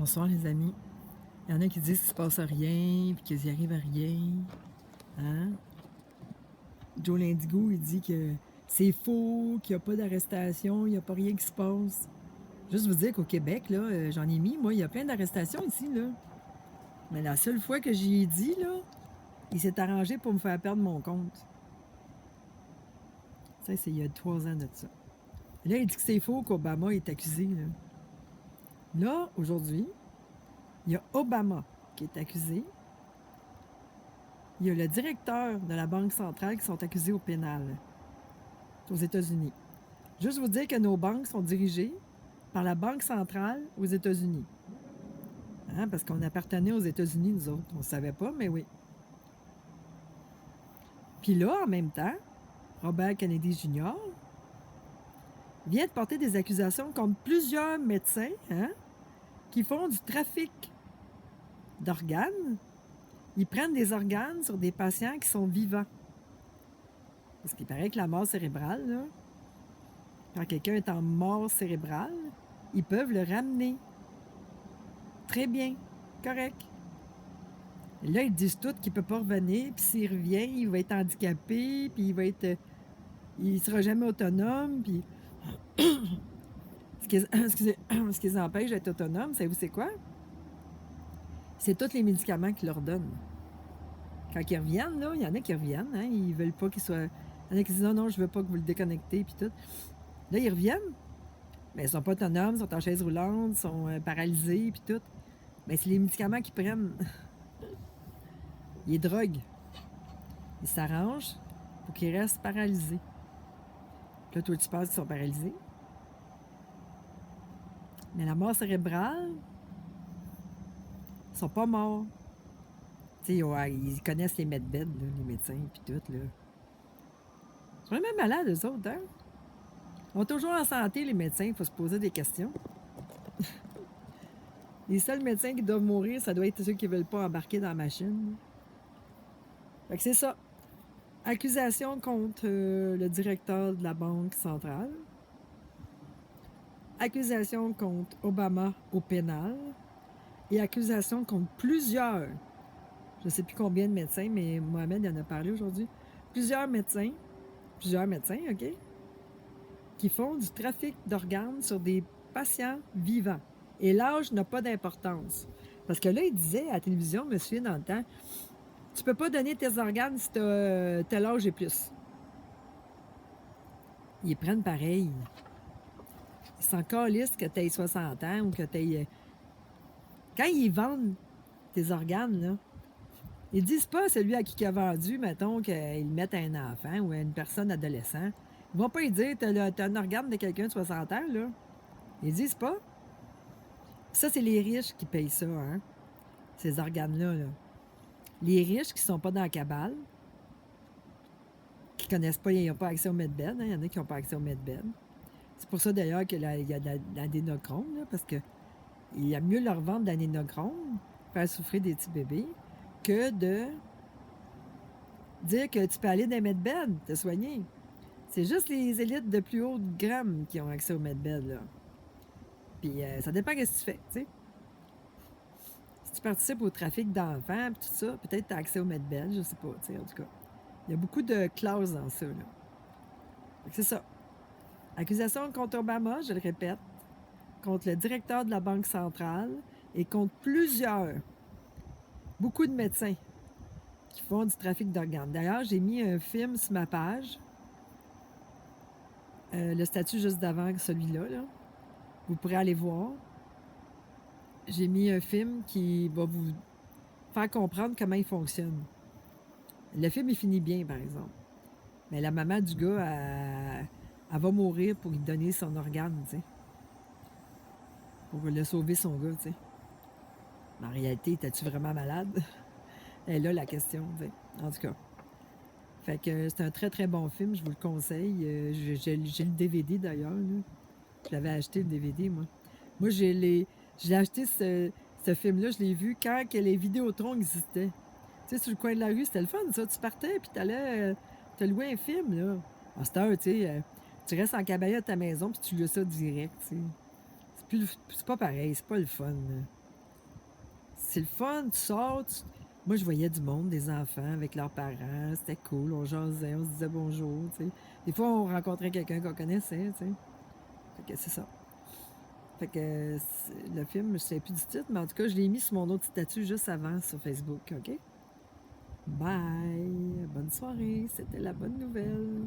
Bonsoir les amis. Il y en a qui disent qu'il se passe rien, puis qu'ils n'y arrivent à rien. Hein? Joe Lindigo, il dit que c'est faux, qu'il n'y a pas d'arrestation, il n'y a pas rien qui se passe. Juste vous dire qu'au Québec, là, j'en ai mis, moi, il y a plein d'arrestations ici, là. Mais la seule fois que j'y ai dit, là, il s'est arrangé pour me faire perdre mon compte. Ça, c'est il y a 3 ans de ça. Et là, il dit que c'est faux qu'Obama est accusé, là. Là, aujourd'hui, il y a Obama qui est accusé. Il y a le directeur de la Banque centrale qui sont accusés au pénal aux États-Unis. Juste vous dire que nos banques sont dirigées par la Banque centrale aux États-Unis. Hein, parce qu'on appartenait aux États-Unis, nous autres. On ne savait pas, mais oui. Puis là, en même temps, Robert Kennedy Jr. vient de porter des accusations contre plusieurs médecins qui font du trafic d'organes. Ils prennent des organes sur des patients qui sont vivants. Parce qu'il paraît que la mort cérébrale, là, quand quelqu'un est en mort cérébrale, ils peuvent le ramener. Très bien, correct. Et là, ils disent tous qu'il ne peut pas revenir, puis s'il revient, il va être handicapé, puis il sera jamais autonome, puis ce qui les empêche d'être autonome, savez-vous c'est quoi? C'est tous les médicaments qu'ils leur donnent. Quand ils reviennent, là, il y en a qui reviennent, hein, ils veulent pas qu'ils soient... Il y en a qui disent non, je veux pas que vous le déconnectez, puis tout. Là, ils reviennent, mais ils sont pas autonomes, ils sont en chaise roulante, ils sont paralysés, puis tout. Mais c'est les médicaments qu'ils prennent. Ils droguent. Ils s'arrangent pour qu'ils restent paralysés. Puis là, toi, tu penses qu'ils sont paralysés. Mais la mort cérébrale, ils sont pas morts. Tu sais, ouais, ils connaissent les medbeds, là, les médecins, puis tout, là. Ils sont même malades, eux autres, hein? Ils sont toujours en santé, les médecins, il faut se poser des questions. Les seuls médecins qui doivent mourir, ça doit être ceux qui ne veulent pas embarquer dans la machine. Fait que c'est ça. Accusation contre le directeur de la Banque centrale. Accusation contre Obama au pénal. Et accusation contre plusieurs, je ne sais plus combien de médecins, mais Mohamed en a parlé aujourd'hui. Plusieurs médecins, OK, qui font du trafic d'organes sur des patients vivants. Et l'âge n'a pas d'importance. Parce que là, il disait à la télévision, je me souviens dans le temps, tu peux pas donner tes organes si tu as tel âge et plus. Ils prennent pareil. Ils s'en calissent que tu aies 60 ans ou que tu aies... Quand ils vendent tes organes, là, ils disent pas celui à qui il a vendu, mettons, qu'ils mettent à un enfant ou à une personne adolescente. Ils vont pas lui dire t'as un organe de quelqu'un de 60 ans, là. Ils disent pas. Ça, c'est les riches qui payent ça, hein, ces organes-là. Là. Les riches qui sont pas dans la cabale, qui connaissent pas, ils n'ont pas accès au medbed. Il y en a qui n'ont pas accès au medbed. C'est pour ça, d'ailleurs, qu'il y a de l'adénochrome, là, parce que il y a mieux leur vendre de l'adénochrome, faire souffrir des petits bébés, que de dire que tu peux aller dans les medbed, te soigner. C'est juste les élites de plus haut de gamme qui ont accès au medbed, là. Puis ça dépend de ce que tu fais, tu sais. Si tu participes au trafic d'enfants, puis tout ça, peut-être tu as accès au medbed, je sais pas, tu sais, en tout cas. Il y a beaucoup de clauses dans ça, là. C'est ça. Accusation contre Obama, je le répète, contre le directeur de la Banque centrale et contre beaucoup de médecins qui font du trafic d'organes. D'ailleurs, j'ai mis un film sur ma page, le statut juste d'avant celui-là, là. Vous pourrez aller voir. J'ai mis un film qui va vous faire comprendre comment il fonctionne. Le film, il finit bien, par exemple. Mais la maman du gars, elle va mourir pour lui donner son organe, tu sais. Pour le sauver, son gars, tu sais. En réalité, étais-tu vraiment malade? Elle est là, la question, tu sais. En tout cas. Fait que c'est un très, très bon film, je vous le conseille. J'ai le DVD, d'ailleurs, là. Je l'avais acheté, le DVD, moi. Moi, j'ai acheté ce film-là, je l'ai vu quand que les Vidéotron existaient. Tu sais, sur le coin de la rue, c'était le fun, ça. Tu partais, puis t'allais te louer un film, là. En cette heure, tu sais, tu restes en cabaret à ta maison, puis tu loues ça direct, tu sais. C'est pas pareil, c'est pas le fun, là. c'est le fun, tu sors, moi je voyais du monde, des enfants avec leurs parents, c'était cool, on jasait, on se disait bonjour, tu sais. Des fois, on rencontrait quelqu'un qu'on connaissait, tu sais. Fait que c'est ça. Fait que le film, je ne sais plus du titre, mais en tout cas, je l'ai mis sur mon autre statut juste avant sur Facebook, OK? Bye! Bonne soirée, c'était la bonne nouvelle.